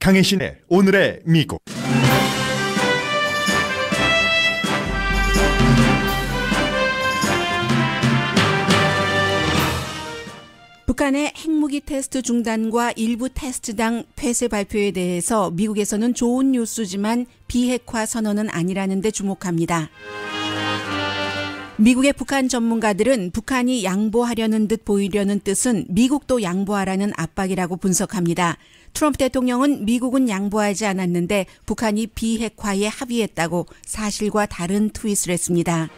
강혜신의 오늘의 미국. 북한의 핵무기 테스트 중단과 일부 테스트당 폐쇄 발표에 대해서 미국에서는 좋은 뉴스지만 비핵화 선언은 아니라는 데 주목합니다. 미국의 북한 전문가들은 북한이 양보하려는 듯 보이려는 뜻은 미국도 양보하라는 압박이라고 분석합니다. 트럼프 대통령은 미국은 양보하지 않았는데 북한이 비핵화에 합의했다고 사실과 다른 트윗을 했습니다.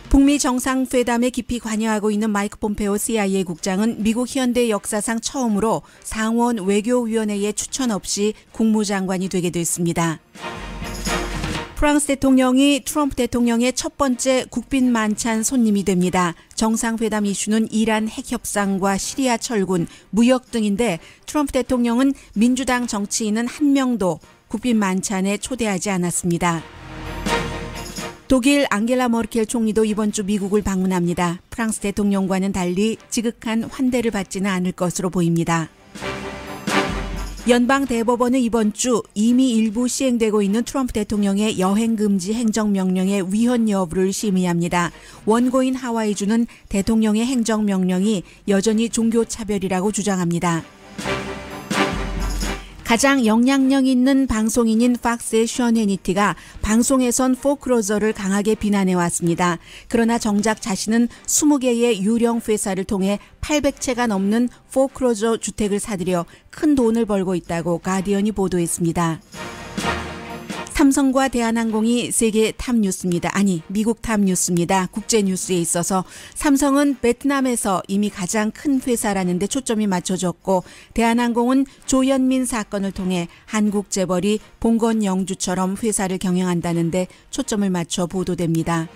북미 정상회담에 깊이 관여하고 있는 마이크 폼페오 CIA 국장은 미국 현대 역사상 처음으로 상원 외교위원회의 추천 없이 국무장관이 되게 됐습니다. 프랑스 대통령이 트럼프 대통령의 첫 번째 국빈 만찬 손님이 됩니다. 정상회담 이슈는 이란 핵협상과 시리아 철군, 무역 등인데 트럼프 대통령은 민주당 정치인은 한 명도 국빈 만찬에 초대하지 않았습니다. 독일 앙겔라 머켈 총리도 이번 주 미국을 방문합니다. 프랑스 대통령과는 달리 지극한 환대를 받지는 않을 것으로 보입니다. 연방대법원은 이번 주 이미 일부 시행되고 있는 트럼프 대통령의 여행금지 행정명령의 위헌 여부를 심의합니다. 원고인 하와이주는 대통령의 행정명령이 여전히 종교차별이라고 주장합니다. 가장 영향력 있는 방송인인 팍스의 션 해니티가 방송에선 포크로저를 강하게 비난해왔습니다. 그러나 정작 자신은 20개의 유령 회사를 통해 800채가 넘는 포크로저 주택을 사들여 큰 돈을 벌고 있다고 가디언이 보도했습니다. 삼성과 대한항공이 세계 탑뉴스입니다. 아니, 미국 탑뉴스입니다. 국제뉴스에 있어서 삼성은 베트남에서 이미 가장 큰 회사라는 데 초점이 맞춰졌고 대한항공은 조현민 사건을 통해 한국 재벌이 봉건 영주처럼 회사를 경영한다는 데 초점을 맞춰 보도됩니다.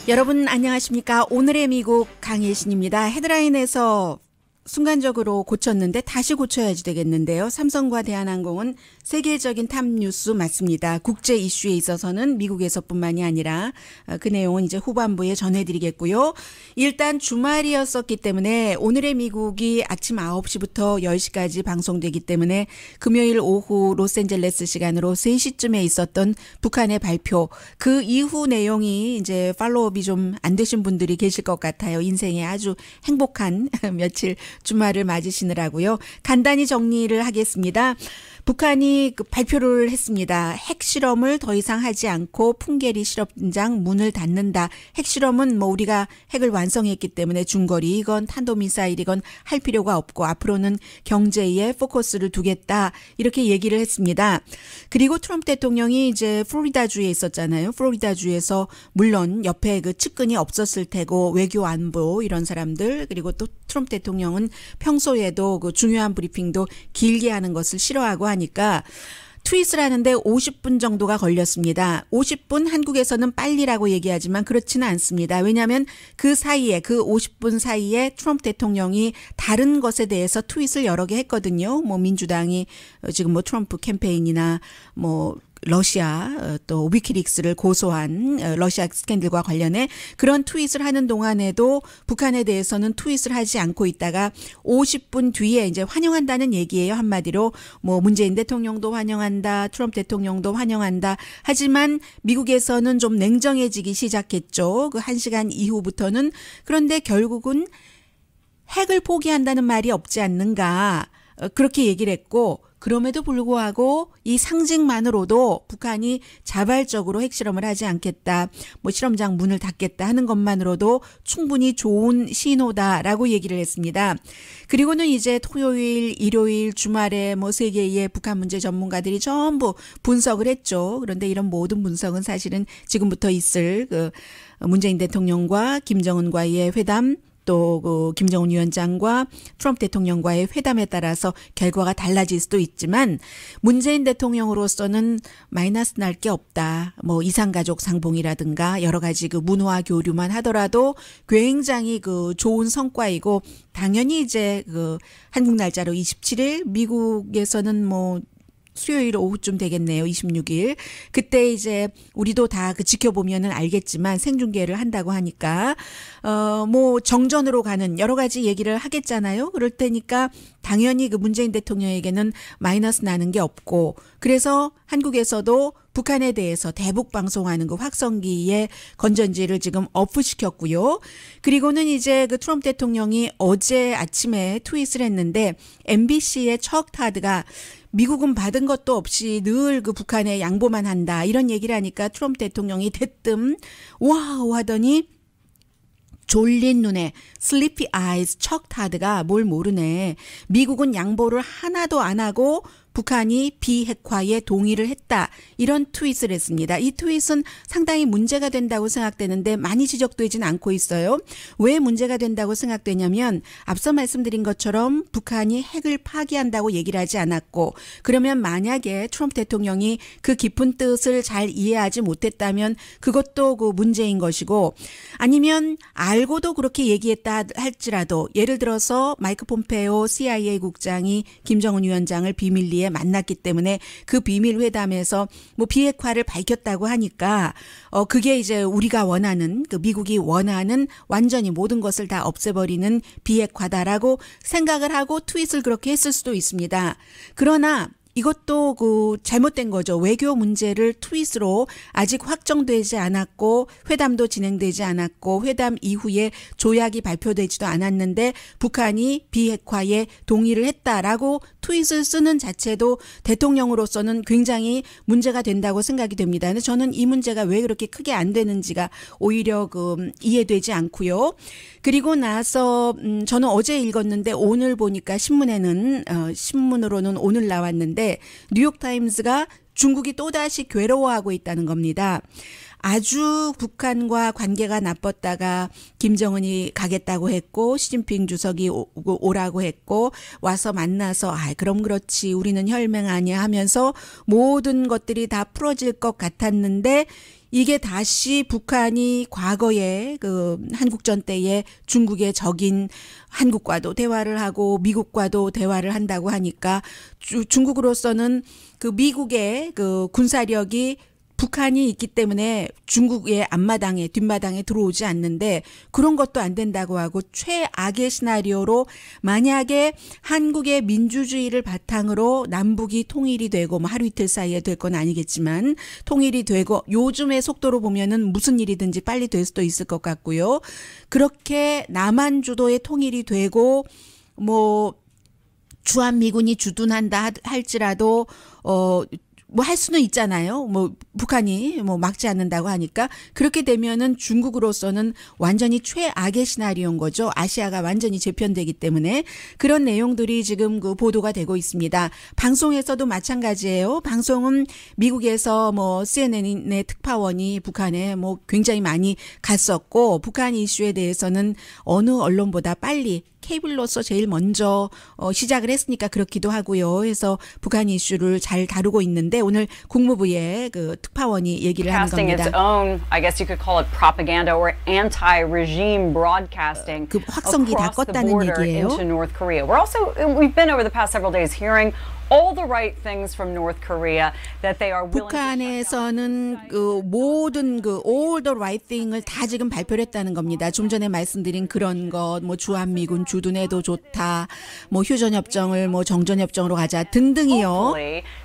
여러분 안녕하십니까? 오늘의 미국 강혜신입니다. 헤드라인에서 순간적으로 고쳤는데 다시 고쳐야지 되겠는데요. 삼성과 대한항공은 세계적인 탑뉴스 맞습니다. 국제 이슈에 있어서는 미국에서뿐만이 아니라 그 내용은 이제 후반부에 전해드리겠고요. 일단 주말이었었기 때문에 오늘의 미국이 아침 9시부터 10시까지 방송되기 때문에 금요일 오후 로스앤젤레스 시간으로 3시쯤에 있었던 북한의 발표, 그 이후 내용이 이제 팔로우업이 좀 안 되신 분들이 계실 것 같아요. 인생에 아주 행복한 며칠 주말을 맞으시느라고요. 간단히 정리를 하겠습니다. 북한이 발표를 했습니다. 핵실험을 더 이상 하지 않고 풍계리 실험장 문을 닫는다. 핵실험은 우리가 핵을 완성했기 때문에 중거리이건 탄도미사일이건 할 필요가 없고 앞으로는 경제에 포커스를 두겠다. 이렇게 얘기를 했습니다. 그리고 트럼프 대통령이 이제 플로리다주에 있었잖아요. 플로리다주에서 물론 옆에 그 측근이 없었을 테고 외교 안보 이런 사람들, 그리고 또 트럼프 대통령은 평소에도 그 중요한 브리핑도 길게 하는 것을 싫어하고 하니까 트윗을 하는데 50분 정도가 걸렸습니다. 50분 한국에서는 빨리라고 얘기하지만 그렇지는 않습니다. 왜냐하면 그 사이에, 그 50분 사이에 트럼프 대통령이 다른 것에 대해서 트윗을 여러 개 했거든요. 민주당이 지금 트럼프 캠페인이나 러시아 또 위키릭스를 고소한 러시아 스캔들과 관련해 그런 트윗을 하는 동안에도 북한에 대해서는 트윗을 하지 않고 있다가 50분 뒤에 이제 환영한다는 얘기예요. 한마디로 문재인 대통령도 환영한다, 트럼프 대통령도 환영한다. 하지만 미국에서는 좀 냉정해지기 시작했죠. 그 1시간 이후부터는. 그런데 결국은 핵을 포기한다는 말이 없지 않는가. 그렇게 얘기를 했고, 그럼에도 불구하고 이 상징만으로도 북한이 자발적으로 핵실험을 하지 않겠다, 실험장 문을 닫겠다 하는 것만으로도 충분히 좋은 신호다라고 얘기를 했습니다. 그리고는 이제 토요일, 일요일, 주말에 세 개의 북한 문제 전문가들이 전부 분석을 했죠. 그런데 이런 모든 분석은 사실은 지금부터 있을 그 문재인 대통령과 김정은과의 회담, 또 그 김정은 위원장과 트럼프 대통령과의 회담에 따라서 결과가 달라질 수도 있지만 문재인 대통령으로서는 마이너스 날 게 없다. 이산가족 상봉이라든가 여러 가지 그 문화 교류만 하더라도 굉장히 그 좋은 성과이고, 당연히 이제 그 한국 날짜로 27일, 미국에서는 수요일 오후쯤 되겠네요. 26일. 그때 이제 우리도 다 그 지켜보면은 알겠지만 생중계를 한다고 하니까 뭐 정전으로 가는 여러 가지 얘기를 하겠잖아요. 그럴 테니까 당연히 그 문재인 대통령에게는 마이너스 나는 게 없고 그래서 한국에서도 북한에 대해서 대북 방송하는 그 확성기의 건전지를 지금 업시켰고요. 그리고는 이제 그 트럼프 대통령이 어제 아침에 트윗을 했는데 MBC의 척 타드가 미국은 받은 것도 없이 늘 그 북한에 양보만 한다 이런 얘기를 하니까 트럼프 대통령이 대뜸 와우 하더니 졸린 눈에 sleepy eyes 척 타드가 뭘 모르네. 미국은 양보를 하나도 안 하고 북한이 비핵화에 동의를 했다. 이런 트윗을 했습니다. 이 트윗은 상당히 문제가 된다고 생각되는데 많이 지적되진 않고 있어요. 왜 문제가 된다고 생각되냐면 앞서 말씀드린 것처럼 북한이 핵을 파기한다고 얘기를 하지 않았고 그러면 만약에 트럼프 대통령이 그 깊은 뜻을 잘 이해하지 못했다면 그것도 그 문제인 것이고 아니면 알고도 그렇게 얘기했다 할지라도 예를 들어서 마이크 폼페오 CIA 국장이 김정은 위원장을 비밀리에 만났기 때문에 그 비밀 회담에서 뭐 비핵화를 밝혔다고 하니까 그게 이제 우리가 원하는 그 미국이 원하는 완전히 모든 것을 다 없애버리는 비핵화다라고 생각을 하고 트윗을 그렇게 했을 수도 있습니다. 그러나 이것도 그 잘못된 거죠. 외교 문제를 트윗으로 아직 확정되지 않았고 회담도 진행되지 않았고 회담 이후에 조약이 발표되지도 않았는데 북한이 비핵화에 동의를 했다라고 트윗을 쓰는 자체도 대통령으로서는 굉장히 문제가 된다고 생각이 됩니다. 근데 저는 이 문제가 왜 그렇게 크게 안 되는지가 오히려 그 이해되지 않고요. 그리고 나서 저는 어제 읽었는데 오늘 보니까 신문에는 신문으로는 오늘 나왔는데 뉴욕타임스가 중국이 또다시 괴로워하고 있다는 겁니다. 아주 북한과 관계가 나빴다가 김정은이 가겠다고 했고 시진핑 주석이 오라고 했고 와서 만나서 그럼 그렇지 우리는 혈맹 아니야 하면서 모든 것들이 다 풀어질 것 같았는데 이게 다시 북한이 과거에 그 한국전 때에 중국의 적인 한국과도 대화를 하고 미국과도 대화를 한다고 하니까 중국으로서는 그 미국의 그 군사력이 북한이 있기 때문에 중국의 앞마당에 뒷마당에 들어오지 않는데 그런 것도 안 된다고 하고 최악의 시나리오로 만약에 한국의 민주주의를 바탕으로 남북이 통일이 되고 뭐 하루 이틀 사이에 될 건 아니겠지만 통일이 되고 요즘의 속도로 보면은 무슨 일이든지 빨리 될 수도 있을 것 같고요. 그렇게 남한 주도의 통일이 되고 뭐 주한미군이 주둔한다 할지라도 뭐 할 수는 있잖아요. 뭐 북한이 뭐 막지 않는다고 하니까 그렇게 되면은 중국으로서는 완전히 최악의 시나리오인 거죠. 아시아가 완전히 재편되기 때문에 그런 내용들이 지금 그 보도가 되고 있습니다. 방송에서도 마찬가지예요. 방송은 미국에서 뭐 CNN의 특파원이 북한에 뭐 굉장히 많이 갔었고 북한 이슈에 대해서는 어느 언론보다 빨리 케이블로서 제일 먼저 시작을 했으니까 그렇기도 하고요. 해서 북한 이슈를 잘 다루고 있는데 오늘 국무부의 그 특파원이 얘기를 하는 겁니다. Its own, I guess you could call it propaganda or anti-regime broadcasting 그 확성기 다 across the 껐다는 border 얘기예요. into North Korea. We've been over the past several days hearing all the right things from North Korea that they are willing to 북한에서는 그 모든 그 all the right thing을 다 지금 발표를 했다는 겁니다. 좀 전에 말씀드린 그런 것, 뭐 주한미군 주둔해도 좋다, 뭐 휴전협정을 뭐 정전협정으로 가자 등등이요.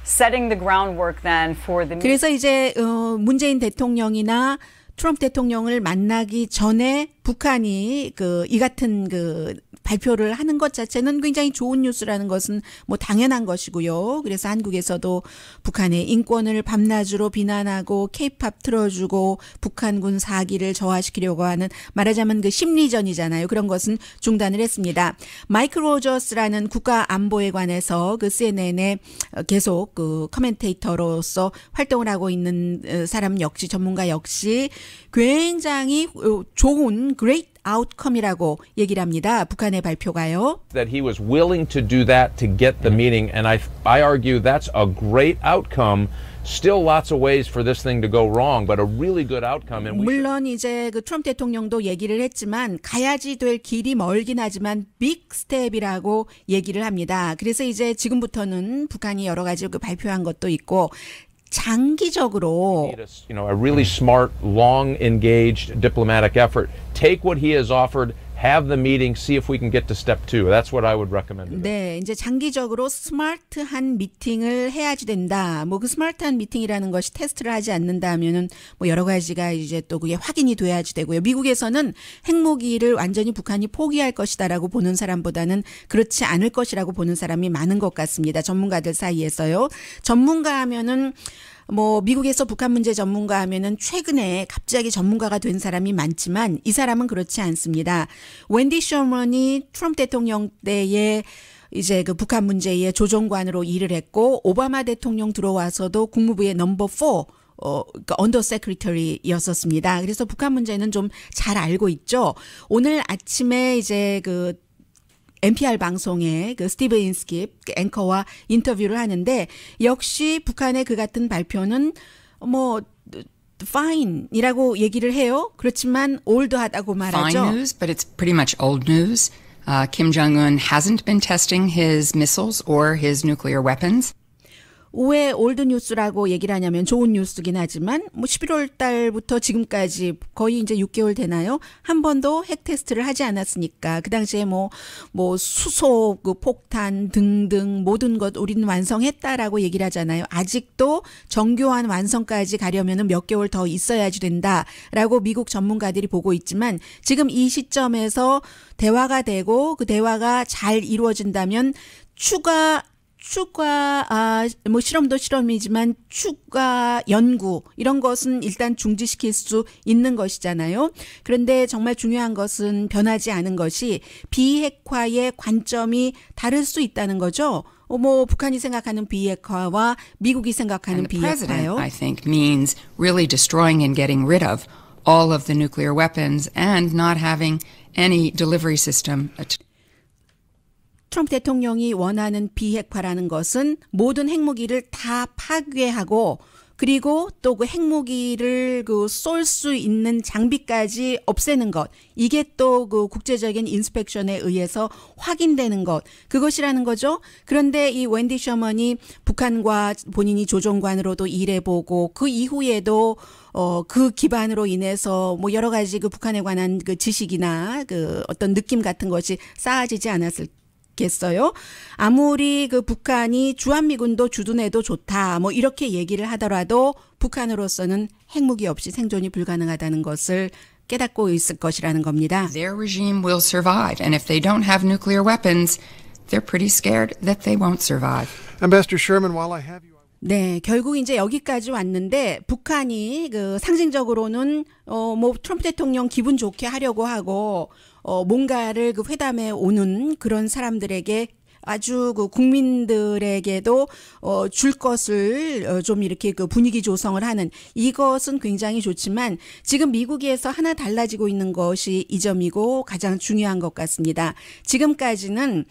setting the groundwork then for the 그래서 이제 문재인 대통령이나 트럼프 대통령을 만나기 전에 북한이 그 이 같은 그 발표를 하는 것 자체는 굉장히 좋은 뉴스라는 것은 뭐 당연한 것이고요. 그래서 한국에서도 북한의 인권을 밤낮으로 비난하고 케이팝 틀어주고 북한군 사기를 저하시키려고 하는 말하자면 그 심리전이잖아요. 그런 것은 중단을 했습니다. 마이크 로저스라는 국가안보에 관해서 그 CNN에 계속 그 커멘테이터로서 활동을 하고 있는 사람 역시 전문가 역시 굉장히 좋은 great outcome이라고 얘기를 합니다. 북한의 발표가요. That he was willing to do that to get the meeting, and I argue that's a great outcome. Still lots of ways for this thing to go wrong, but a really good outcome. And 물론 이제 그 트럼프 대통령도 얘기를 했지만 가야지 될 길이 멀긴 하지만 빅 스텝이라고 얘기를 합니다. 그래서 이제 지금부터는 북한이 여러 가지 그 발표한 것도 있고 장기적으로 a really smart, long engaged diplomatic effort. Take what he has offered. Have the meeting, see if we can get to step 2. That's what I would recommend. 네, 이제 장기적으로 스마트한 미팅을 해야지 된다. 뭐 그 스마트한 미팅이라는 것이 테스트를 하지 않는다 하면은 뭐 여러 가지가 이제 또 그게 확인이 돼야지 되고요. 미국에서는 핵무기를 완전히 북한이 포기할 것이다라고 보는 사람보다는 그렇지 않을 것이라고 보는 사람이 많은 것 같습니다. 전문가들 사이에서요. 전문가 하면은 뭐 미국에서 북한 문제 전문가 하면은 최근에 갑자기 전문가가 된 사람이 많지만 이 사람은 그렇지 않습니다. 웬디 셔먼이 트럼프 대통령 때에 이제 그 북한 문제의 조정관으로 일을 했고 오바마 대통령 들어와서도 국무부의 넘버 4 그러니까 언더 세크리터리였었습니다. 그래서 북한 문제는 좀 잘 알고 있죠. 오늘 아침에 이제 그 NPR 방송에 그 스티브 인스킵 앵커와 인터뷰를 하는데 역시 북한의 그 같은 발표는 뭐 fine이라고 얘기를 해요. 그렇지만 old하다고 말하죠. Fine news, but it's pretty much old news. Kim Jong-un hasn't been testing his missiles or his nuclear weapons. 왜 올드 뉴스라고 얘기를 하냐면 좋은 뉴스긴 하지만 뭐 11월 달부터 지금까지 거의 이제 6개월 되나요? 한 번도 핵 테스트를 하지 않았으니까 그 당시에 뭐 수소 그 폭탄 등등 모든 것 우리는 완성했다라고 얘기를 하잖아요. 아직도 정교한 완성까지 가려면은 몇 개월 더 있어야지 된다라고 미국 전문가들이 보고 있지만 지금 이 시점에서 대화가 되고 그 대화가 잘 이루어진다면 추가 뭐 실험도 실험이지만 추가 연구 이런 것은 일단 중지시킬 수 있는 것이잖아요. 그런데 정말 중요한 것은 변하지 않은 것이 비핵화의 관점이 다를 수 있다는 거죠. 뭐 북한이 생각하는 비핵화와 미국이 생각하는 비핵화요. I think means really destroying and getting rid of all of the nuclear weapons and not having any delivery system. 트럼프 대통령이 원하는 비핵화라는 것은 모든 핵무기를 다 파괴하고 그리고 또 그 핵무기를 그 쏠 수 있는 장비까지 없애는 것. 이게 또 그 국제적인 인스펙션에 의해서 확인되는 것. 그것이라는 거죠. 그런데 이 웬디 셔먼이 북한과 본인이 조정관으로도 일해보고 그 이후에도 그 기반으로 인해서 뭐 여러 가지 그 북한에 관한 그 지식이나 그 어떤 느낌 같은 것이 쌓아지지 않았을 겠어요. 아무리 그 북한이 주한미군도 주둔해도 좋다. 뭐 이렇게 얘기를 하더라도 북한으로서는 핵무기 없이 생존이 불가능하다는 것을 깨닫고 있을 것이라는 겁니다. Their regime will survive, and if they don't have nuclear weapons, they're pretty scared that they won't survive. Ambassador Sherman, while I have you. 네, 결국 이제 여기까지 왔는데 북한이 그 상징적으로는 뭐 트럼프 대통령 기분 좋게 하려고 하고 뭔가를 그 회담에 오는 그런 사람들에게 아주 그 국민들에게도 줄 것을 좀 이렇게 그 분위기 조성을 하는 이것은 굉장히 좋지만 지금 미국에서 하나 달라지고 있는 것이 이 점이고 가장 중요한 것 같습니다. 지금까지는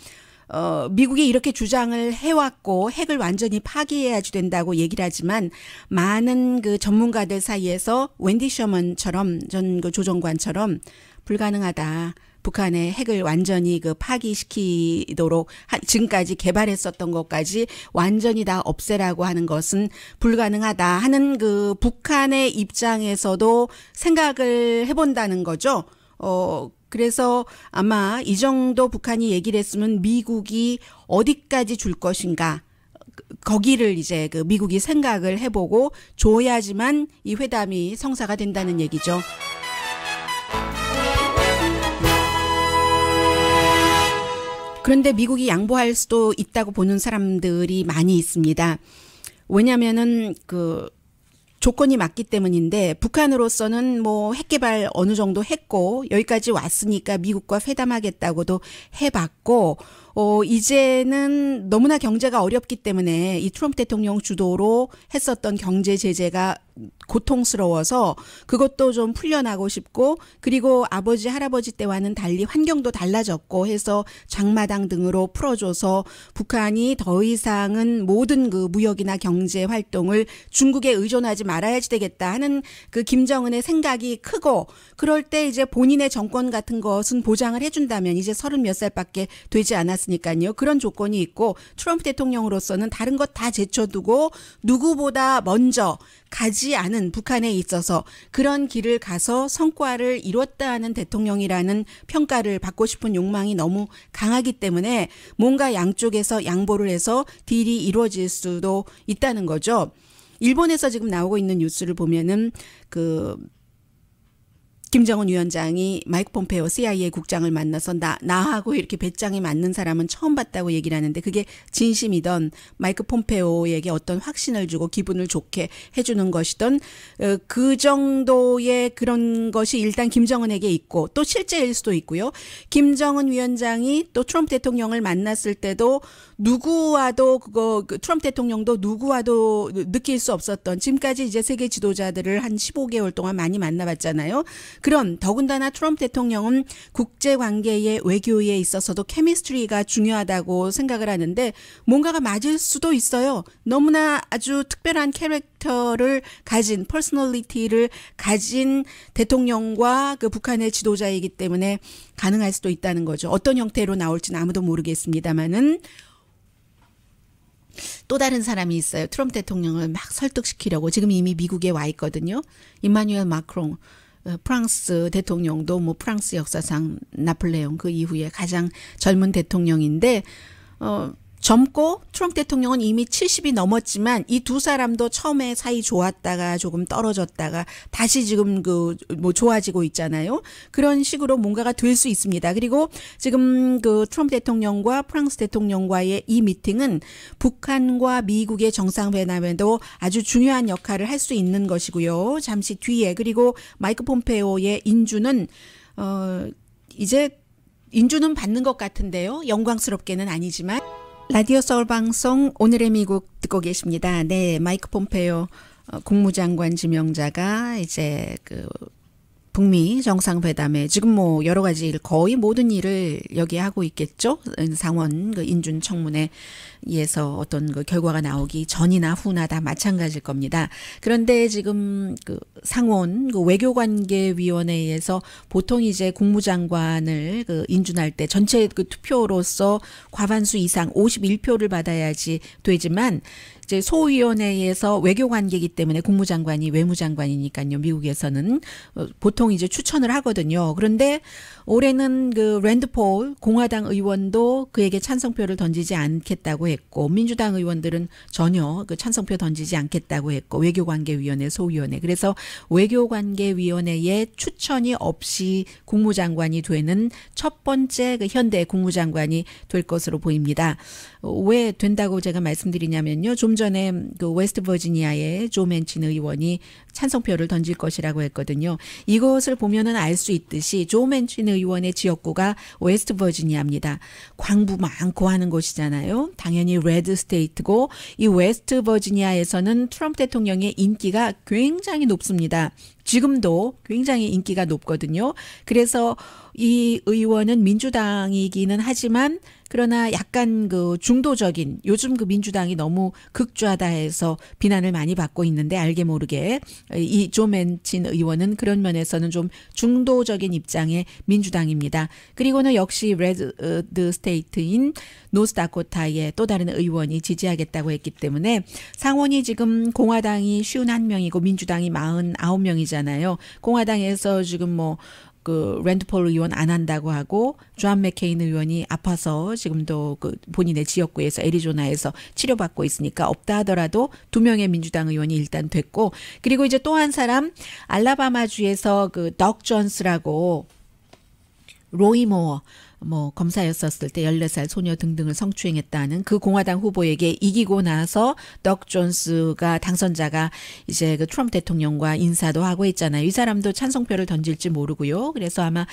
미국이 이렇게 주장을 해왔고 핵을 완전히 파기해야지 된다고 얘기를 하지만 많은 그 전문가들 사이에서 웬디 셔먼처럼 전 그 조정관처럼 불가능하다. 북한의 핵을 완전히 그 파기시키도록 지금까지 개발했었던 것까지 완전히 다 없애라고 하는 것은 불가능하다 하는 그 북한의 입장에서도 생각을 해본다는 거죠. 그래서 아마 이 정도 북한이 얘기를 했으면 미국이 어디까지 줄 것인가 거기를 이제 그 미국이 생각을 해보고 줘야지만 이 회담이 성사가 된다는 얘기죠. 그런데 미국이 양보할 수도 있다고 보는 사람들이 많이 있습니다. 왜냐하면은 그 조건이 맞기 때문인데 북한으로서는 뭐 핵개발 어느 정도 했고 여기까지 왔으니까 미국과 회담하겠다고도 해봤고 이제는 너무나 경제가 어렵기 때문에 이 트럼프 대통령 주도로 했었던 경제 제재가 고통스러워서 그것도 좀 풀려나고 싶고, 그리고 아버지 할아버지 때와는 달리 환경도 달라졌고 해서 장마당 등으로 풀어줘서 북한이 더 이상은 모든 그 무역이나 경제 활동을 중국에 의존하지 말아야 되겠다 하는 그 김정은의 생각이 크고, 그럴 때 이제 본인의 정권 같은 것은 보장을 해준다면, 이제 30몇 살밖에 되지 않았으니까요. 그런 조건이 있고, 트럼프 대통령으로서는 다른 것 다 제쳐두고 누구보다 먼저 가지 않은 북한에 있어서 그런 길을 가서 성과를 이뤘다 하는 대통령이라는 평가를 받고 싶은 욕망이 너무 강하기 때문에 뭔가 양쪽에서 양보를 해서 딜이 이루어질 수도 있다는 거죠. 일본에서 지금 나오고 있는 뉴스를 보면은 김정은 위원장이 마이크 폼페오 CIA 국장을 만나서 나하고 이렇게 배짱이 맞는 사람은 처음 봤다고 얘기를 하는데, 그게 진심이던 마이크 폼페오에게 어떤 확신을 주고 기분을 좋게 해주는 것이던 그 정도의 그런 것이 일단 김정은에게 있고, 또 실제일 수도 있고요. 김정은 위원장이 또 트럼프 대통령을 만났을 때도 누구와도 트럼프 대통령도 누구와도 느낄 수 없었던, 지금까지 이제 세계 지도자들을 한 15개월 동안 많이 만나봤잖아요. 그런 더군다나 트럼프 대통령은 국제관계의 외교에 있어서도 케미스트리가 중요하다고 생각을 하는데, 뭔가가 맞을 수도 있어요. 너무나 아주 특별한 캐릭터를 가진, 퍼스널리티를 가진 대통령과 그 북한의 지도자이기 때문에 가능할 수도 있다는 거죠. 어떤 형태로 나올지는 아무도 모르겠습니다만은 또 다른 사람이 있어요. 트럼프 대통령을 막 설득시키려고 지금 이미 미국에 와 있거든요. 이마누엘 마크롱 프랑스 대통령도 뭐 프랑스 역사상 나폴레옹 그 이후에 가장 젊은 대통령인데, 젊고 트럼프 대통령은 이미 70이 넘었지만 이 두 사람도 처음에 사이 좋았다가 조금 떨어졌다가 다시 지금 좋아지고 있잖아요. 그런 식으로 뭔가가 될 수 있습니다. 그리고 지금 그 트럼프 대통령과 프랑스 대통령과의 이 미팅은 북한과 미국의 정상회담에도 아주 중요한 역할을 할 수 있는 것이고요. 잠시 뒤에, 그리고 마이크 폼페오의 인주는 이제 인주는 받는 것 같은데요. 영광스럽게는 아니지만. 라디오 서울 방송 오늘의 미국 듣고 계십니다. 네, 마이크 폼페오 국무장관 지명자가 이제 북미 정상회담에 지금 뭐 여러 가지 일, 거의 모든 일을 여기 하고 있겠죠. 상원 인준 청문회 에서 어떤 결과가 나오기 전이나 후나 다 마찬가지일 겁니다. 그런데 지금 상원 외교관계위원회에서 보통 이제 국무장관을 인준할 때 전체 투표로서 과반수 이상 51표를 받아야지 되지만, 이제 소위원회에서 외교관계이기 때문에 국무장관이 외무장관이니까요. 미국에서는 보통 이제 추천을 하거든요. 그런데 올해는 랜드 폴 공화당 의원도 그에게 찬성표를 던지지 않겠다고 했고, 민주당 의원들은 전혀 찬성표 던지지 않겠다고 했고, 외교관계위원회 소위원회, 그래서 외교관계위원회의 추천이 없이 국무장관이 되는 첫 번째 현대 국무장관이 될 것으로 보입니다. 왜 된다고 제가 말씀드리냐면요. 좀 전에 웨스트 버지니아의 조 맨친 의원이 찬성표를 던질 것이라고 했거든요. 이것을 보면은 알 수 있듯이 조 맨친 의원의 지역구가 웨스트 버지니아입니다. 광부 많고 하는 곳이잖아요. 당연히 레드 스테이트고, 이 웨스트 버지니아에서는 트럼프 대통령의 인기가 굉장히 높습니다. 지금도 굉장히 인기가 높거든요. 그래서 이 의원은 민주당이기는 하지만, 그러나 약간 중도적인, 요즘 민주당이 너무 극좌다 해서 비난을 많이 받고 있는데, 알게 모르게 이 조 맨친 의원은 그런 면에서는 좀 중도적인 입장의 민주당입니다. 그리고는 역시 레드 스테이트인 노스다코타의 또 다른 의원이 지지하겠다고 했기 때문에, 상원이 지금 공화당이 51명이고 민주당이 49명이잖아요. 공화당에서 지금 랜드 폴 의원 안 한다고 하고, 존 맥케인 의원이 아파서 지금도 본인의 지역구에서 애리조나에서 치료받고 있으니까 없다 하더라도 2명의 민주당 의원이 일단 됐고, 그리고 이제 또 한 사람 알라바마주에서 덕 존스라고, 로이 모어 뭐 검사였었을 때 14살 소녀 등등을 성추행했다는 그 공화당 후보에게 이기고 나서 덕 존스가 당선자가 이제 그 트럼프 대통령과 인사도 하고 있잖아요. 이 사람도 찬성표를 던질지 모르고요. 그래서 아마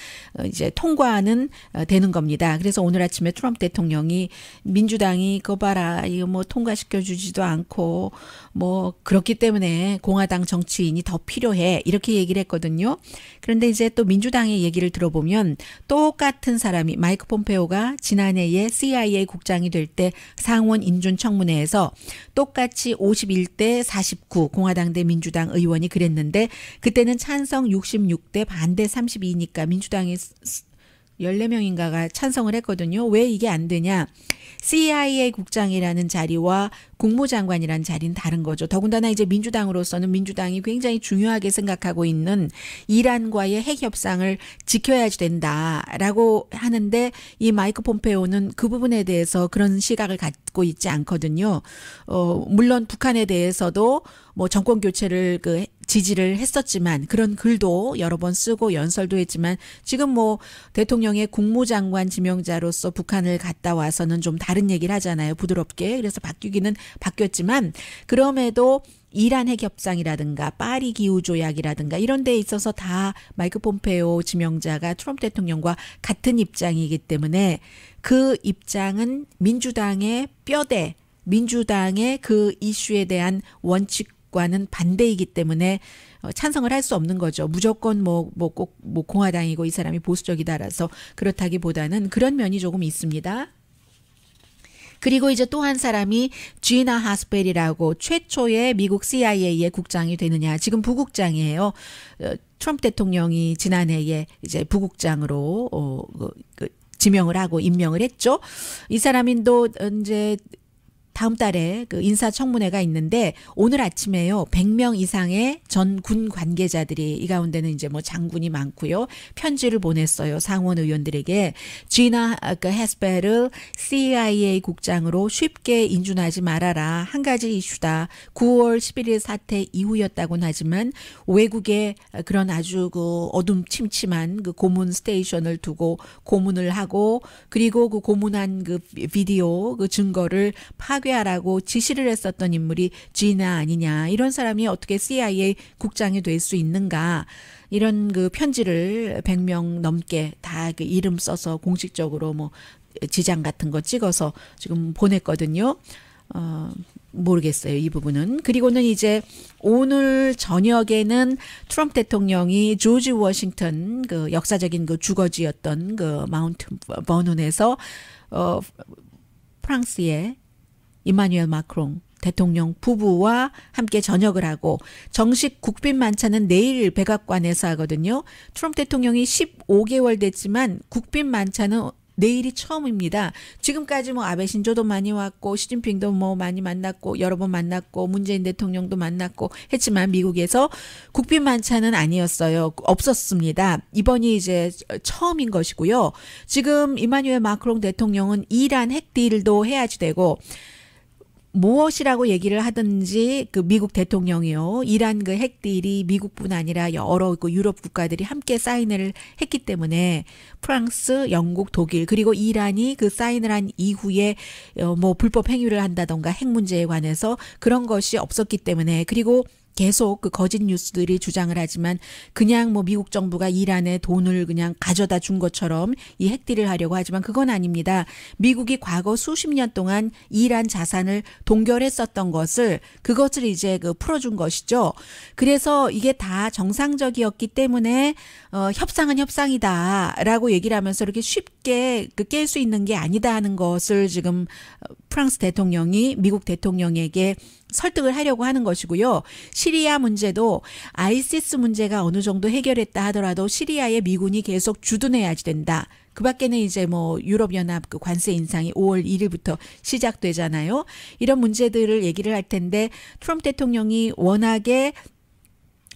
이제 통과는 되는 겁니다. 그래서 오늘 아침에 트럼프 대통령이 민주당이 그거 봐라 이거 뭐 통과시켜 주지도 않고 뭐 그렇기 때문에 공화당 정치인이 더 필요해 이렇게 얘기를 했거든요. 그런데 이제 또 민주당의 얘기를 들어보면 똑같은 사람이 마이크 폼페오가 지난해에 CIA 국장이 될 때 상원 인준청문회에서 똑같이 51대 49 공화당 대 민주당 의원이 그랬는데 그때는 찬성 66대 반대 32니까 민주당이 14명인가가 찬성을 했거든요. 왜 이게 안 되냐? CIA 국장이라는 자리와 국무장관이라는 자리는 다른 거죠. 더군다나 이제 민주당으로서는 민주당이 굉장히 중요하게 생각하고 있는 이란과의 핵 협상을 지켜야지 된다라고 하는데 이 마이크 폼페오는 그 부분에 대해서 그런 시각을 갖고 있지 않거든요. 물론 북한에 대해서도 뭐 정권 교체를 지지를 했었지만 그런 글도 여러 번 쓰고 연설도 했지만 지금 뭐 대통령의 국무장관 지명자로서 북한을 갔다 와서는 좀 다른 얘기를 하잖아요. 부드럽게. 그래서 바뀌기는 바뀌었지만 그럼에도 이란 핵 협상이라든가 파리 기후 조약이라든가 이런 데에 있어서 다 마이크 폼페오 지명자가 트럼프 대통령과 같은 입장이기 때문에 그 입장은 민주당의 뼈대, 민주당의 그 이슈에 대한 원칙과는 반대이기 때문에 찬성을 할 수 없는 거죠. 무조건 꼭 공화당이고 이 사람이 보수적이다라서 그렇다기보다는 그런 면이 조금 있습니다. 그리고 이제 또 한 사람이 지나 하스펠이라고 최초의 미국 CIA의 국장이 되느냐. 지금 부국장이에요. 트럼프 대통령이 지난해에 이제 부국장으로 지명을 하고 임명을 했죠. 이 사람인도 이제 다음 달에 그 인사청문회가 있는데 오늘 아침에요. 100명 이상의 전 군 관계자들이 이 가운데는 이제 뭐 장군이 많고요. 편지를 보냈어요. 상원 의원들에게. 지나 헤스펠을 CIA 국장으로 쉽게 인준하지 말아라. 한 가지 이슈다. 9월 11일 사태 이후였다고는 하지만 외국에 그런 아주 그 어둠침침한 그 고문 스테이션을 두고 고문을 하고 그리고 그 고문한 그 비디오 그 증거를 파괴하라고 지시를 했었던 인물이 지나 아니냐. 이런 사람이 어떻게 CIA 국장이 될 수 있는가. 이런 그 편지를 100명 넘게 다 그 이름 써서 공식적으로 뭐 지장 같은 거 찍어서 지금 보냈거든요. 모르겠어요. 이 부분은. 그리고는 이제 오늘 저녁에는 트럼프 대통령이 조지 워싱턴 그 역사적인 그 주거지였던 그 마운트 버논에서 프랑스의 이마누엘 마크롱 대통령 부부와 함께 저녁을 하고 정식 국빈 만찬은 내일 백악관에서 하거든요. 트럼프 대통령이 15개월 됐지만 국빈 만찬은 내일이 처음입니다. 지금까지 뭐 아베 신조도 많이 왔고 시진핑도 뭐 많이 만났고 여러 번 만났고 문재인 대통령도 만났고 했지만 미국에서 국빈 만찬은 아니었어요. 없었습니다. 이번이 이제 처음인 것이고요. 지금 이마누엘 마크롱 대통령은 이란 핵 딜도 해야지 되고 무엇이라고 얘기를 하든지 그 미국 대통령이요. 이란 그 핵딜이 미국뿐 아니라 여러 그 유럽 국가들이 함께 사인을 했기 때문에 프랑스, 영국, 독일 그리고 이란이 그 사인을 한 이후에 뭐 불법 행위를 한다던가 핵 문제에 관해서 그런 것이 없었기 때문에 그리고 계속 그 거짓 뉴스들이 주장을 하지만 그냥 뭐 미국 정부가 이란에 돈을 그냥 가져다 준 것처럼 이 핵딜을 하려고 하지만 그건 아닙니다. 미국이 과거 수십 년 동안 이란 자산을 동결했었던 그것을 이제 그 풀어준 것이죠. 그래서 이게 다 정상적이었기 때문에 협상은 협상이다라고 얘기를 하면서 이렇게 쉽게 깰 수 있는 게 아니다 하는 것을 지금 프랑스 대통령이 미국 대통령에게 설득을 하려고 하는 것이고요. 시리아 문제도 아이시스 문제가 어느 정도 해결했다 하더라도 시리아에 미군이 계속 주둔해야지 된다. 그 밖에는 이제 뭐 유럽연합 그 관세 인상이 5월 1일부터 시작되잖아요. 이런 문제들을 얘기를 할 텐데 트럼프 대통령이 워낙에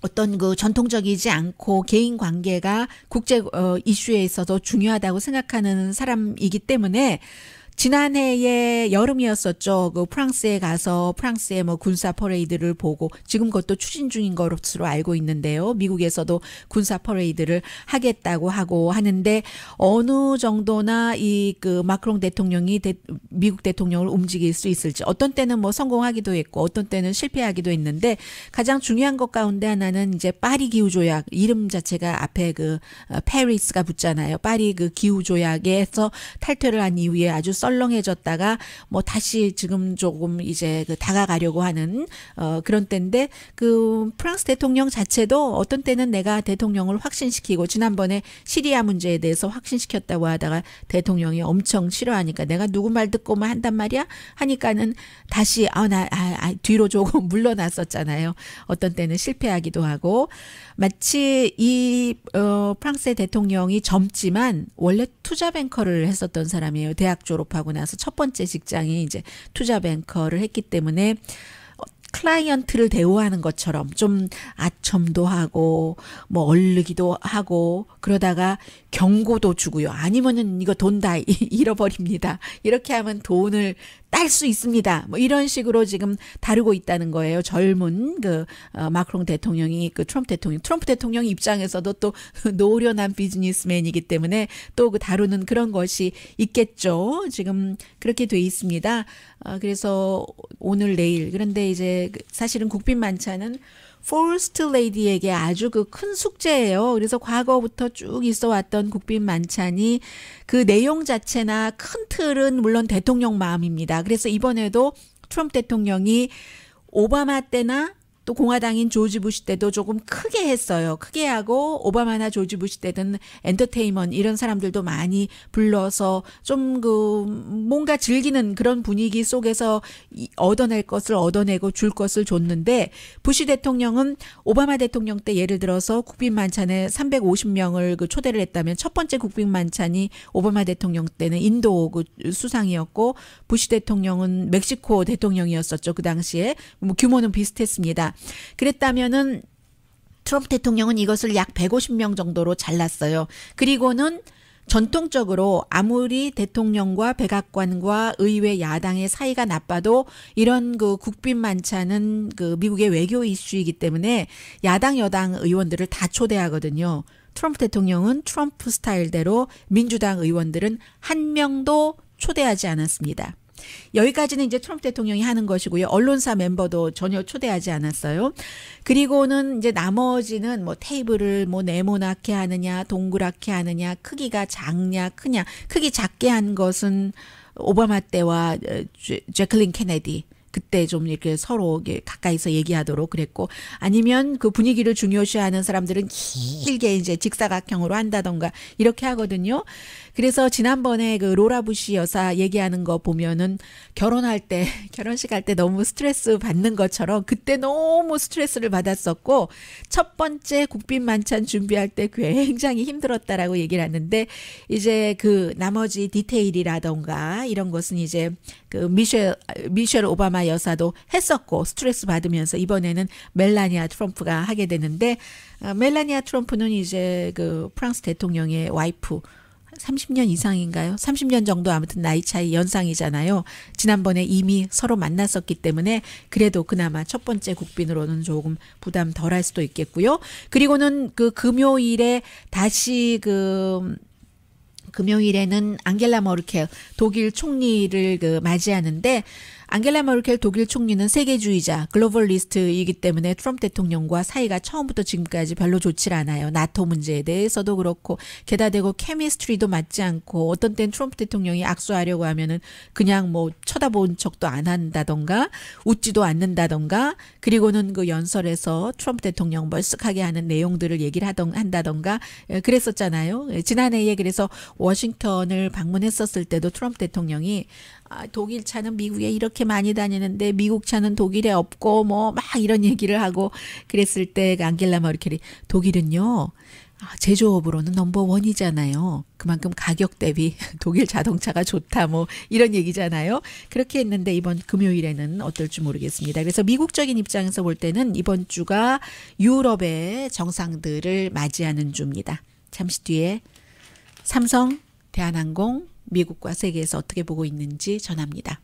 어떤 그 전통적이지 않고 개인 관계가 국제 이슈에 있어서 중요하다고 생각하는 사람이기 때문에 지난해에 여름이었었죠. 그 프랑스에 가서 프랑스의 뭐 군사 퍼레이드를 보고 지금 그것도 추진 중인 것으로 알고 있는데요. 미국에서도 군사 퍼레이드를 하겠다고 하고 하는데 어느 정도나 이 그 마크롱 대통령이 미국 대통령을 움직일 수 있을지 어떤 때는 뭐 성공하기도 했고 어떤 때는 실패하기도 했는데 가장 중요한 것 가운데 하나는 이제 파리 기후 조약 이름 자체가 앞에 그 페리스가 붙잖아요. 파리 그 기후 조약에서 탈퇴를 한 이후에 아주 썰렁해졌다가 뭐 다시 지금 조금 이제 그 다가가려고 하는 그런 때인데 그 프랑스 대통령 자체도 어떤 때는 내가 대통령을 확신시키고 지난번에 시리아 문제에 대해서 확신시켰다고 하다가 대통령이 엄청 싫어하니까 내가 누구 말 듣고만 한단 말이야 하니까는 다시 뒤로 조금 물러났었잖아요. 어떤 때는 실패하기도 하고 마치 이 프랑스의 대통령이 젊지만 원래 투자 뱅커를 했었던 사람이에요. 대학 졸업하고 나서 첫 번째 직장이 이제 투자 뱅커를 했기 때문에 클라이언트를 대우하는 것처럼 좀 아첨도 하고 뭐 얼르기도 하고 그러다가 경고도 주고요. 아니면은 이거 돈 다 잃어버립니다. 이렇게 하면 돈을 딸 수 있습니다. 뭐 이런 식으로 지금 다루고 있다는 거예요. 젊은 그 마크롱 대통령이 그 트럼프 대통령 입장에서도 또 노련한 비즈니스맨이기 때문에 또 그 다루는 그런 것이 있겠죠. 지금 그렇게 돼 있습니다. 그래서 오늘 내일 그런데 이제 사실은 국빈 만찬은 포스트 레이디에게 아주 그 큰 숙제예요. 그래서 과거부터 쭉 있어 왔던 국빈 만찬이 그 내용 자체나 큰 틀은 물론 대통령 마음입니다. 그래서 이번에도 트럼프 대통령이 오바마 때나 또 공화당인 조지 부시 때도 조금 크게 했어요. 크게 하고 오바마나 조지 부시 때는 엔터테인먼트 이런 사람들도 많이 불러서 좀 그 뭔가 즐기는 그런 분위기 속에서 얻어낼 것을 얻어내고 줄 것을 줬는데 부시 대통령은 오바마 대통령 때 예를 들어서 국빈 만찬에 350명을 그 초대를 했다면 첫 번째 국빈 만찬이 오바마 대통령 때는 인도 그 수상이었고 부시 대통령은 멕시코 대통령이었었죠. 그 당시에 뭐 규모는 비슷했습니다. 그랬다면은 트럼프 대통령은 이것을 약 150명 정도로 잘랐어요. 그리고는 전통적으로 아무리 대통령과 백악관과 의회 야당의 사이가 나빠도 이런 그 국빈 만찬은 그 미국의 외교 이슈이기 때문에 야당 여당 의원들을 다 초대하거든요. 트럼프 대통령은 트럼프 스타일대로 민주당 의원들은 한 명도 초대하지 않았습니다. 여기까지는 이제 트럼프 대통령이 하는 것이고요. 언론사 멤버도 전혀 초대하지 않았어요. 그리고는 이제 나머지는 뭐 테이블을 뭐 네모나게 하느냐, 동그랗게 하느냐, 크기가 작냐, 크냐. 크기 작게 한 것은 오바마 때와 제클린 케네디. 그때 좀 이렇게 서로 가까이서 얘기하도록 그랬고 아니면 그 분위기를 중요시하는 사람들은 길게 이제 직사각형으로 한다던가 이렇게 하거든요. 그래서 지난번에 그 로라 부시 여사 얘기하는 거 보면은 결혼할 때 결혼식 할 때 너무 스트레스 받는 것처럼 그때 너무 스트레스를 받았었고 첫 번째 국빈 만찬 준비할 때 굉장히 힘들었다라고 얘기를 하는데 이제 그 나머지 디테일이라던가 이런 것은 이제 그 미셸 오바마 여사도 했었고 스트레스 받으면서 이번에는 멜라니아 트럼프가 하게 되는데 멜라니아 트럼프는 이제 그 프랑스 대통령의 와이프 30년 이상인가요? 30년 정도 아무튼 나이 차이 연상이잖아요. 지난번에 이미 서로 만났었기 때문에 그래도 그나마 첫 번째 국빈으로는 조금 부담 덜할 수도 있겠고요. 그리고는 그 금요일에 다시 금요일에는 앙겔라 머르켈 독일 총리를 그 맞이하는데 앙겔라 머르켈 독일 총리는 세계주의자, 글로벌리스트이기 때문에 트럼프 대통령과 사이가 처음부터 지금까지 별로 좋지 않아요. 나토 문제에 대해서도 그렇고 게다 대고 케미스트리도 맞지 않고 어떤 땐 트럼프 대통령이 악수하려고 하면은 그냥 뭐 쳐다본 척도 안 한다던가 웃지도 않는다던가 그리고는 그 연설에서 트럼프 대통령 멀쓱하게 하는 내용들을 얘기를 한다던가 그랬었잖아요. 지난해에 그래서 워싱턴을 방문했었을 때도 트럼프 대통령이 독일 차는 미국에 이렇게 많이 다니는데 미국 차는 독일에 없고 뭐 막 이런 얘기를 하고 그랬을 때 앙겔라 머르켈이 독일은요 제조업으로는 넘버원이잖아요. 그만큼 가격 대비 독일 자동차가 좋다 뭐 이런 얘기잖아요. 그렇게 했는데 이번 금요일에는 어떨지 모르겠습니다. 그래서 미국적인 입장에서 볼 때는 이번 주가 유럽의 정상들을 맞이하는 주입니다. 잠시 뒤에 삼성, 대한항공, 미국과 세계에서 어떻게 보고 있는지 전합니다.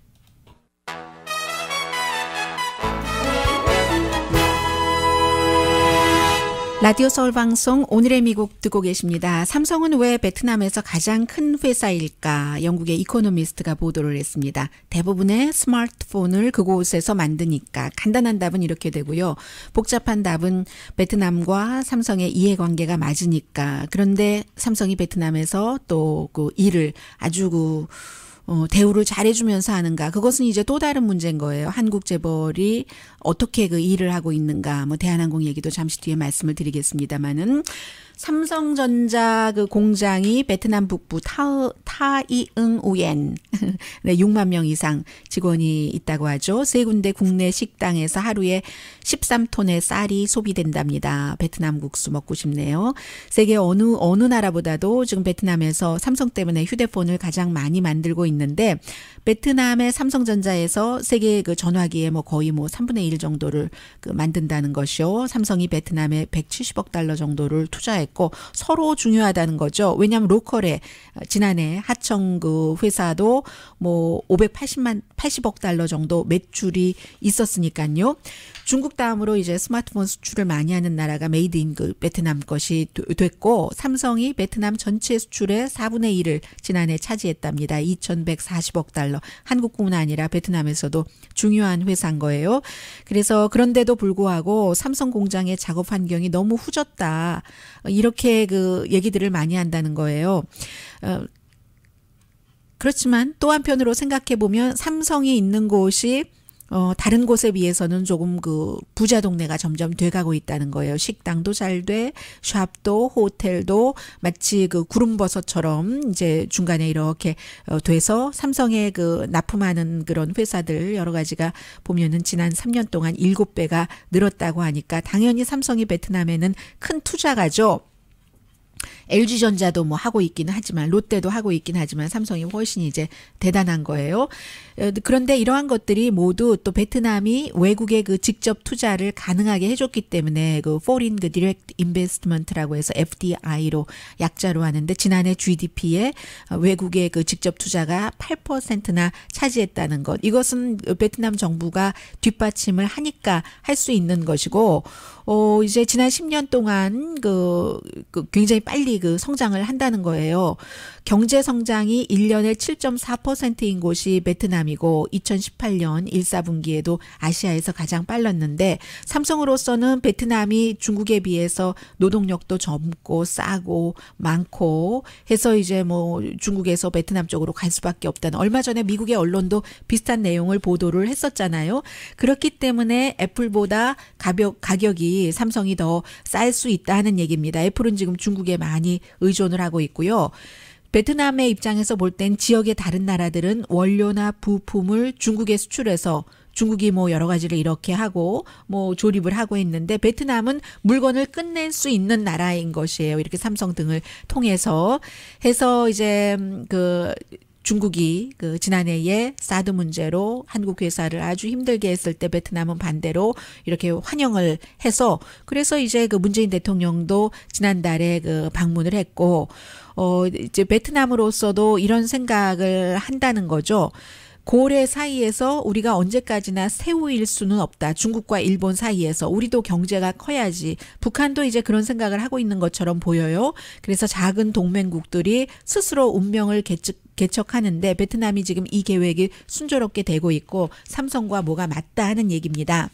라디오 서울 방송 오늘의 미국 듣고 계십니다. 삼성은 왜 베트남에서 가장 큰 회사일까? 영국의 이코노미스트가 보도를 했습니다. 대부분의 스마트폰을 그곳에서 만드니까. 간단한 답은 이렇게 되고요. 복잡한 답은 베트남과 삼성의 이해관계가 맞으니까. 그런데 삼성이 베트남에서 또 그 일을 아주 대우를 잘해주면서 하는가. 그것은 이제 또 다른 문제인 거예요. 한국 재벌이 어떻게 그 일을 하고 있는가. 뭐 대한항공 얘기도 잠시 뒤에 말씀을 드리겠습니다만은 삼성전자 그 공장이 베트남 북부 타이응우엔 네, 6만 명 이상 직원이 있다고 하죠. 세 군데 국내 식당에서 하루에 13톤의 쌀이 소비된답니다. 베트남 국수 먹고 싶네요. 세계 어느 나라보다도 지금 베트남에서 삼성 때문에 휴대폰을 가장 많이 만들고 있는데 베트남의 삼성전자에서 세계 그 전화기에 뭐 거의 뭐 3분의 1 정도를 그 만든다는 것이요. 삼성이 베트남에 170억 달러 정도를 투자했고 서로 중요하다는 거죠. 왜냐하면 로컬에 지난해 하청 그 회사도 뭐 80억 달러 정도 매출이 있었으니까요. 중국 다음으로 이제 스마트폰 수출을 많이 하는 나라가 메이드 인 그 베트남 것이 됐고 삼성이 베트남 전체 수출의 4분의 1을 지난해 차지했답니다. 2,140억 달러. 한국뿐만 아니라 베트남에서도 중요한 회사인 거예요. 그래서 그런데도 불구하고 삼성 공장의 작업 환경이 너무 후졌다. 이렇게 그 얘기들을 많이 한다는 거예요. 그렇지만 또 한편으로 생각해 보면 삼성이 있는 곳이 다른 곳에 비해서는 조금 그 부자 동네가 점점 돼가고 있다는 거예요. 식당도 잘 돼, 샵도, 호텔도 마치 그 구름버섯처럼 이제 중간에 이렇게 돼서 삼성의 그 납품하는 그런 회사들 여러 가지가 보면은 지난 3년 동안 7배가 늘었다고 하니까 당연히 삼성이 베트남에는 큰 투자가죠. LG전자도 뭐 하고 있기는 하지만 롯데도 하고 있긴 하지만 삼성이 훨씬 이제 대단한 거예요. 그런데 이러한 것들이 모두 또 베트남이 외국의 그 직접 투자를 가능하게 해줬기 때문에 그 Foreign 그 Direct Investment라고 해서 FDI로 약자로 하는데 지난해 GDP에 외국의 그 직접 투자가 8%나 차지했다는 것. 이것은 베트남 정부가 뒷받침을 하니까 할 수 있는 것이고 이제 지난 10년 동안 그 굉장히 빨리 그 성장을 한다는 거예요. 경제 성장이 1년에 7.4%인 곳이 베트남이고 2018년 1, 4분기에도 아시아에서 가장 빨랐는데 삼성으로서는 베트남이 중국에 비해서 노동력도 젊고 싸고 많고 해서 이제 뭐 중국에서 베트남 쪽으로 갈 수밖에 없다는 얼마 전에 미국의 언론도 비슷한 내용을 보도를 했었잖아요. 그렇기 때문에 애플보다 가격이 삼성이 더 쌀 수 있다 하는 얘기입니다. 애플은 지금 중국에 많이 의존을 하고 있고요. 베트남의 입장에서 볼 땐 지역의 다른 나라들은 원료나 부품을 중국에 수출해서 중국이 뭐 여러 가지를 이렇게 하고 뭐 조립을 하고 있는데 베트남은 물건을 끝낼 수 있는 나라인 것이에요. 이렇게 삼성 등을 통해서 해서 이제 그 중국이 그 지난해에 사드 문제로 한국 회사를 아주 힘들게 했을 때 베트남은 반대로 이렇게 환영을 해서 그래서 이제 그 문재인 대통령도 지난달에 그 방문을 했고 이제 베트남으로서도 이런 생각을 한다는 거죠. 고래 사이에서 우리가 언제까지나 새우일 수는 없다. 중국과 일본 사이에서 우리도 경제가 커야지. 북한도 이제 그런 생각을 하고 있는 것처럼 보여요. 그래서 작은 동맹국들이 스스로 운명을 개척하는데 베트남이 지금 이 계획이 순조롭게 되고 있고 삼성과 뭐가 맞다 하는 얘기입니다.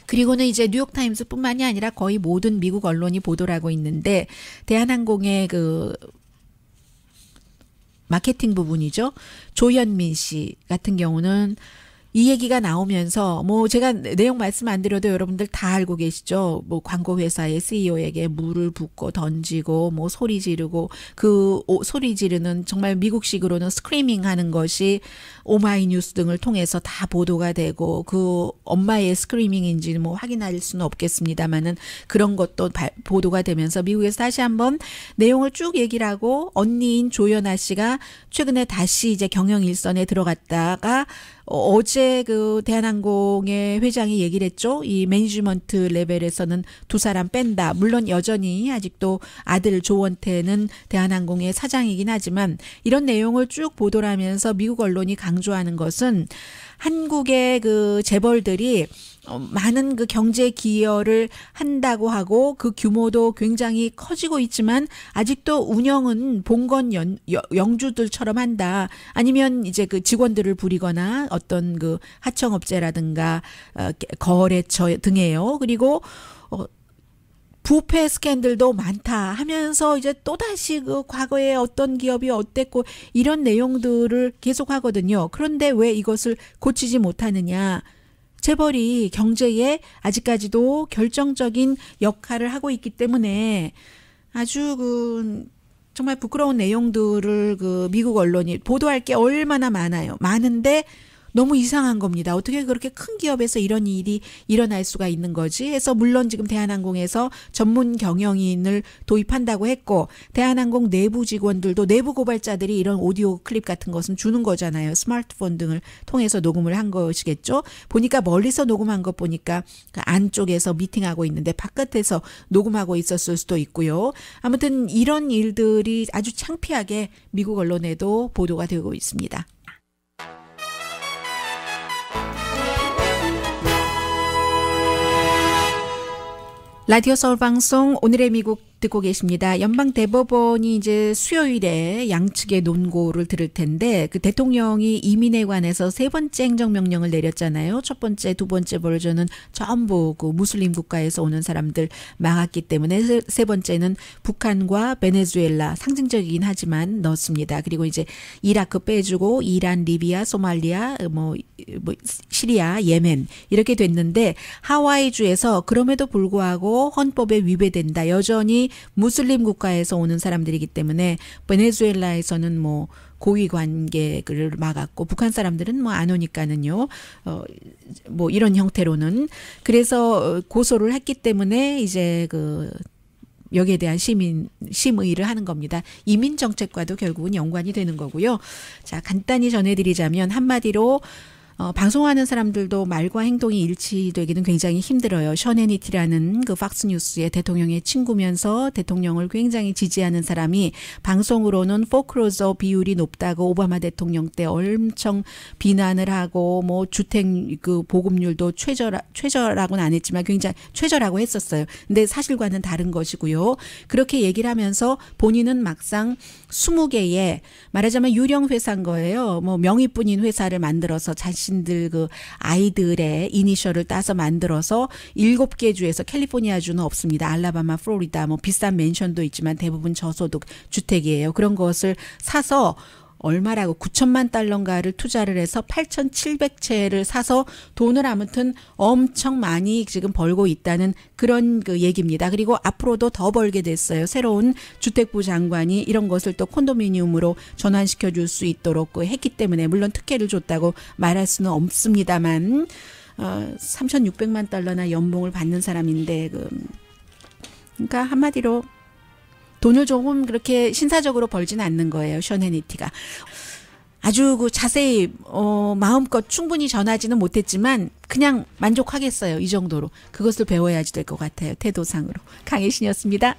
그리고는 이제 뉴욕타임스뿐만이 아니라 거의 모든 미국 언론이 보도를 하고 있는데 대한항공의 그 마케팅 부분이죠. 조현민 씨 같은 경우는 이 얘기가 나오면서 뭐 제가 내용 말씀 안 드려도 여러분들 다 알고 계시죠. 뭐 광고 회사의 CEO에게 물을 붓고 던지고 뭐 소리 지르고 그 소리 지르는 정말 미국식으로는 스크리밍 하는 것이 오마이뉴스 등을 통해서 다 보도가 되고 그 엄마의 스크리밍인지 뭐 확인할 수는 없겠습니다만은 그런 것도 보도가 되면서 미국에서 다시 한번 내용을 쭉 얘기를 하고 언니인 조연아 씨가 최근에 다시 이제 경영 일선에 들어갔다가 어제 어제 그 대한항공의 회장이 얘기를 했죠. 이 매니지먼트 레벨에서는 두 사람 뺀다. 물론 여전히 아직도 아들 조원태는 대한항공의 사장이긴 하지만 이런 내용을 쭉 보도를 하면서 미국 언론이 강조하는 것은 한국의 그 재벌들이 많은 그 경제 기여를 한다고 하고 그 규모도 굉장히 커지고 있지만 아직도 운영은 봉건 영주들처럼 한다. 아니면 이제 그 직원들을 부리거나 어떤 그 하청업체라든가 거래처 등에요. 그리고 부패 스캔들도 많다 하면서 이제 또다시 그 과거에 어떤 기업이 어땠고 이런 내용들을 계속 하거든요. 그런데 왜 이것을 고치지 못하느냐. 재벌이 경제에 아직까지도 결정적인 역할을 하고 있기 때문에 아주 그 정말 부끄러운 내용들을 그 미국 언론이 보도할 게 얼마나 많아요. 많은데 너무 이상한 겁니다. 어떻게 그렇게 큰 기업에서 이런 일이 일어날 수가 있는 거지? 해서 물론 지금 대한항공에서 전문 경영인을 도입한다고 했고 대한항공 내부 직원들도 내부 고발자들이 이런 오디오 클립 같은 것은 주는 거잖아요. 스마트폰 등을 통해서 녹음을 한 것이겠죠. 보니까 멀리서 녹음한 것 보니까 그 안쪽에서 미팅하고 있는데 바깥에서 녹음하고 있었을 수도 있고요. 아무튼 이런 일들이 아주 창피하게 미국 언론에도 보도가 되고 있습니다. 라디오 서울 방송 오늘의 미국 듣고 계십니다. 연방 대법원이 이제 수요일에 양측의 논고를 들을 텐데 그 대통령이 이민에 관해서 세 번째 행정명령을 내렸잖아요. 첫 번째, 두 번째 버전은 전부 그 무슬림 국가에서 오는 사람들 막았기 때문에 세 번째는 북한과 베네수엘라 상징적이긴 하지만 넣었습니다. 그리고 이제 이라크 빼주고 이란, 리비아, 소말리아, 뭐 시리아, 예멘 이렇게 됐는데 하와이주에서 그럼에도 불구하고 헌법에 위배된다. 여전히 무슬림 국가에서 오는 사람들이기 때문에 베네수엘라에서는 뭐 고위 관계를 막았고 북한 사람들은 뭐 안 오니까는요. 뭐 이런 형태로는 그래서 고소를 했기 때문에 이제 그 여기에 대한 심의를 하는 겁니다. 이민 정책과도 결국은 연관이 되는 거고요. 자, 간단히 전해드리자면 한마디로 방송하는 사람들도 말과 행동이 일치되기는 굉장히 힘들어요. 션 해니티라는 그 팍스뉴스의 대통령의 친구면서 대통령을 굉장히 지지하는 사람이 방송으로는 포크로저 비율이 높다고 오바마 대통령 때 엄청 비난을 하고 뭐 주택 그 보급률도 최저라고는 안 했지만 굉장히 최저라고 했었어요. 근데 사실과는 다른 것이고요. 그렇게 얘기를 하면서 본인은 막상 20개의 말하자면 유령 회사인 거예요. 뭐 명의뿐인 회사를 만들어서 자신들 그 아이들의 이니셜을 따서 만들어서 7개 주에서 캘리포니아 주는 없습니다. 알라바마, 플로리다 뭐 비싼 맨션도 있지만 대부분 저소득 주택이에요. 그런 것을 사서 얼마라고 9천만 달러인가를 투자를 해서 8,700채를 사서 돈을 아무튼 엄청 많이 지금 벌고 있다는 그런 그 얘기입니다. 그리고 앞으로도 더 벌게 됐어요. 새로운 주택부 장관이 이런 것을 또 콘도미니엄으로 전환시켜 줄 수 있도록 했기 때문에 물론 특혜를 줬다고 말할 수는 없습니다만 3,600만 달러나 연봉을 받는 사람인데 그러니까 한마디로 돈을 조금 그렇게 신사적으로 벌지는 않는 거예요. 션 해니티가. 아주 그 자세히 마음껏 충분히 전하지는 못했지만 그냥 만족하겠어요. 이 정도로. 그것을 배워야지 될 것 같아요. 태도상으로. 강혜신이었습니다.